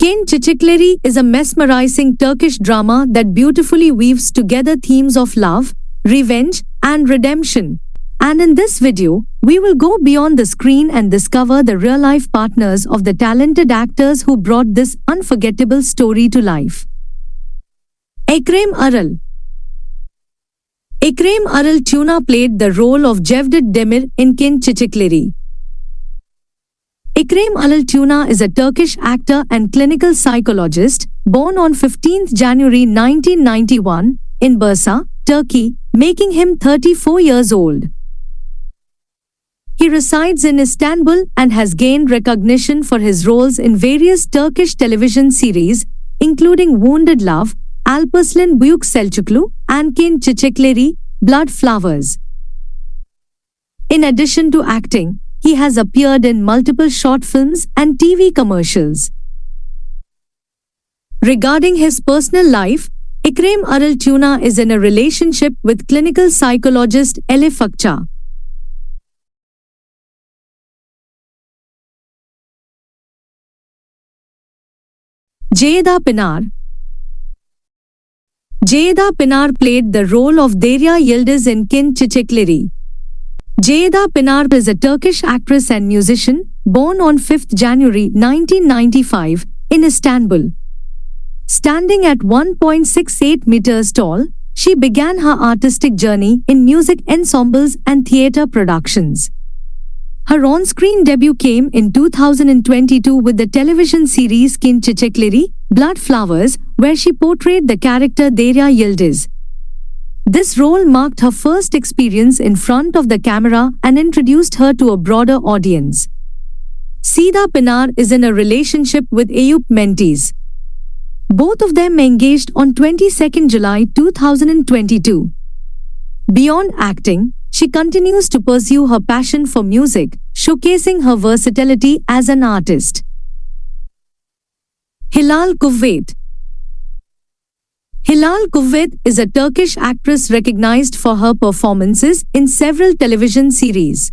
Ken Çiçekleri is a mesmerizing Turkish drama that beautifully weaves together themes of love, revenge, and redemption. And in this video, we will go beyond the screen and discover the real-life partners of the talented actors who brought this unforgettable story to life. Ekrem Aral. Ekrem Aral Tuna played the role of Cevdet Demir in Ken Çiçekleri. Ekrem Aral Tuna is a Turkish actor and clinical psychologist, born on 15 January 1991 in Bursa, Turkey, making him 34 years old. He resides in Istanbul and has gained recognition for his roles in various Turkish television series, including Wounded Love, Alparslan Büyük Selçuklu, and Ken Çiçekleri, Blood Flowers. In addition to acting, he has appeared in multiple short films and TV commercials. Regarding his personal life, Ekrem Aral Tuna is in a relationship with clinical psychologist Elif Akça. Ceyda Pinar. Ceyda Pinar played the role of Derya Yıldız in Ken Çiçekleri. Ceyda Pinar is a Turkish actress and musician, born on 5 January 1995 in Istanbul. Standing at 1.68 meters tall, she began her artistic journey in music ensembles and theatre productions. Her on-screen debut came in 2022 with the television series Ken Çiçekleri, Blood Flowers, where she portrayed the character Derya Yıldız. This role marked her first experience in front of the camera and introduced her to a broader audience. Ceyda Pinar is in a relationship with Eyüp Menteş. Both of them engaged on 22 July 2022. Beyond acting, she continues to pursue her passion for music, showcasing her versatility as an artist. Hilal Kuvvet. Hilal Kuvvet is a Turkish actress recognized for her performances in several television series.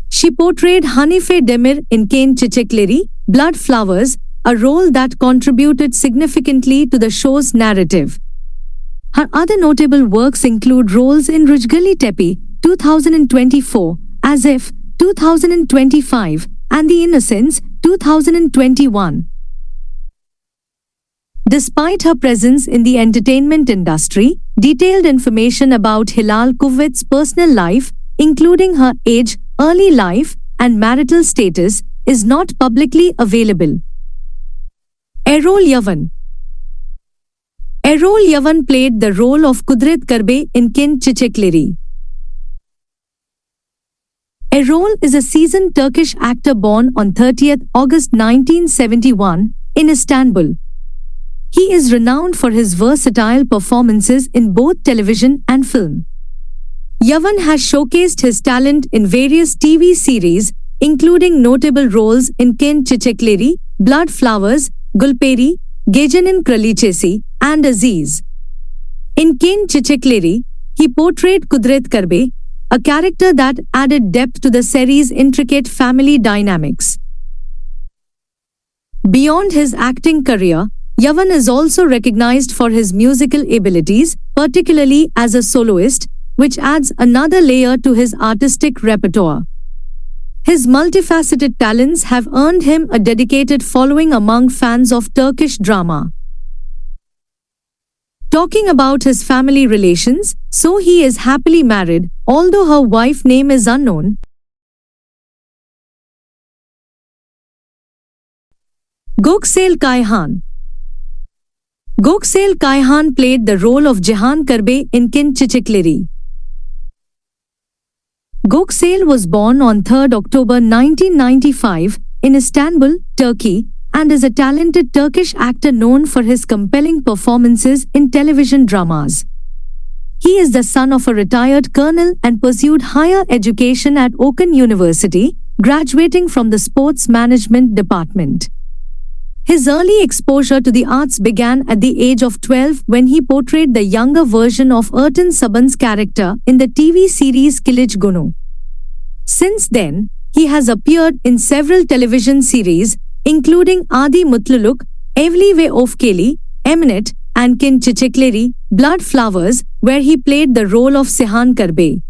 She portrayed Hanife Demir in Ken Çiçekleri, Blood Flowers, a role that contributed significantly to the show's narrative. Her other notable works include roles in Rüzgarlı Tepe, 2024, As If, 2025, and The Innocents, 2021. Despite her presence in the entertainment industry, detailed information about Hilal Kuvvet's personal life, including her age, early life, and marital status, is not publicly available. Erol Yavan. Erol Yavan played the role of Kudret Karbe in Ken Çiçekleri. Erol is a seasoned Turkish actor born on 30 August 1971 in Istanbul. He is renowned for his versatile performances in both television and film. Yavan has showcased his talent in various TV series, including notable roles in Ken Çiçekleri, Blood Flowers, Gulperi, Gecenin Kraliçesi, and Aziz. In Ken Çiçekleri, he portrayed Kudret Karbe, a character that added depth to the series' intricate family dynamics. Beyond his acting career, Yavan is also recognized for his musical abilities, particularly as a soloist, which adds another layer to his artistic repertoire. His multifaceted talents have earned him a dedicated following among fans of Turkish drama. Talking about his family relations, so he is happily married, although her wife's name is unknown. Göksel Kayhan. Göksel Kayhan played the role of Cihan Karbe in Ken Çiçekleri. Göksel was born on 3 October 1995 in Istanbul, Turkey, and is a talented Turkish actor known for his compelling performances in television dramas. He is the son of a retired colonel and pursued higher education at Okan University, graduating from the Sports Management Department. His early exposure to the arts began at the age of 12 when he portrayed the younger version of Ertan Saban's character in the TV series Kılıç Günü. Since then, he has appeared in several television series, including Adi Mutluluk, Evli Ve Ofkeli, Eminent, and Kin Chichikleri, Blood Flowers, where he played the role of Sihan Karbe.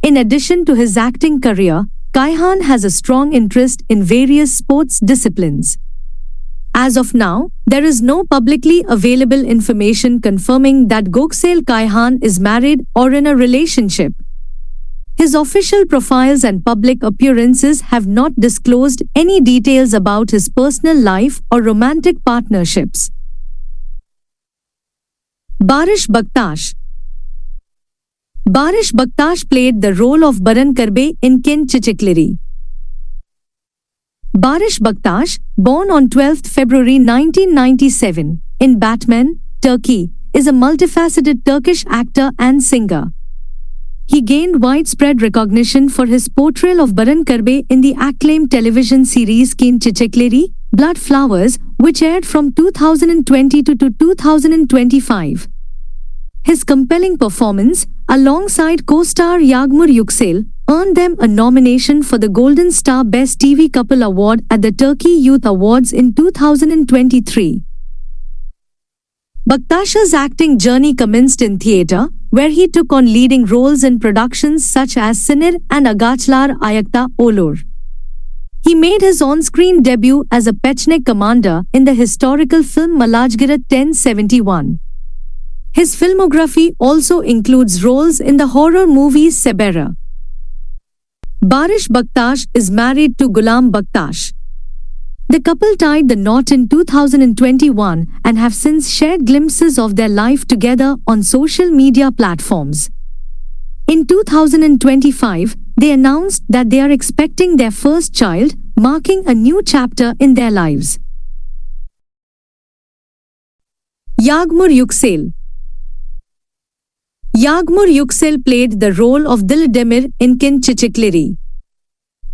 In addition to his acting career, Kaihan has a strong interest in various sports disciplines. As of now, there is no publicly available information confirming that Goksel Kaihan is married or in a relationship. His official profiles and public appearances have not disclosed any details about his personal life or romantic partnerships. Barish Baktash. Barish Baktash played the role of Baran Karbe in Kin Chichikleri. Barish Baktash, born on 12 February 1997, in Batman, Turkey, is a multifaceted Turkish actor and singer. He gained widespread recognition for his portrayal of Baran Karbe in the acclaimed television series Kin Chichikleri, Blood Flowers, which aired from 2022 to 2025. His compelling performance, alongside co-star Yağmur Yüksel, earned them a nomination for the Golden Star Best TV Couple Award at the Turkey Youth Awards in 2023. Baktash's acting journey commenced in theatre, where he took on leading roles in productions such as Sinir and Agaçlar Ayakta Olur. He made his on-screen debut as a Peçnik commander in the historical film Malazgirt 1071. His filmography also includes roles in the horror movie Sebera. Barish Baktash is married to Gulam Baktash. The couple tied the knot in 2021 and have since shared glimpses of their life together on social media platforms. In 2025, they announced that they are expecting their first child, marking a new chapter in their lives. Yağmur Yüksel. Yağmur Yüksel played the role of Dildemir in Kin Chichikleri.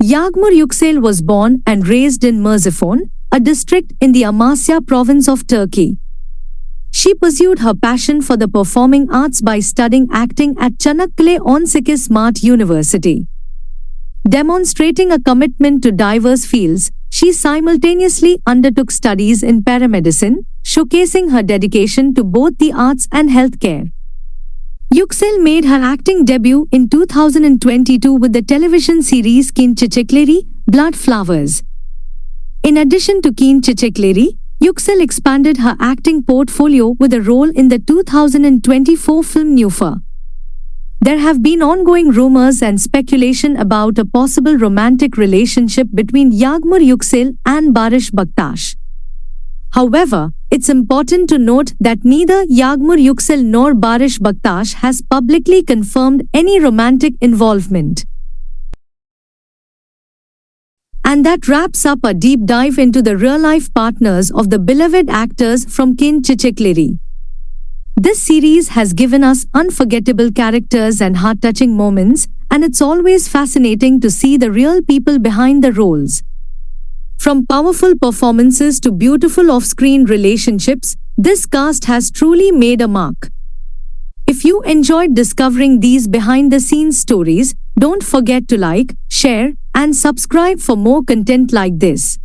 Yağmur Yüksel was born and raised in Merzifon, a district in the Amasya province of Turkey. She pursued her passion for the performing arts by studying acting at Çanakkale 18 Mart University. Demonstrating a commitment to diverse fields, she simultaneously undertook studies in paramedicine, showcasing her dedication to both the arts and healthcare. Yüksel made her acting debut in 2022 with the television series Kin Chichikleri, Blood Flowers. In addition to Kin Chichikleri, Yüksel expanded her acting portfolio with a role in the 2024 film Nüfer. There have been ongoing rumors and speculation about a possible romantic relationship between Yağmur Yüksel and Barish Baktash. However, it's important to note that neither Yağmur Yüksel nor Barish Baktash has publicly confirmed any romantic involvement. And that wraps up a deep dive into the real-life partners of the beloved actors from Kin Chichikleri. This series has given us unforgettable characters and heart-touching moments, and it's always fascinating to see the real people behind the roles. From powerful performances to beautiful off-screen relationships, this cast has truly made a mark. If you enjoyed discovering these behind-the-scenes stories, don't forget to like, share, and subscribe for more content like this.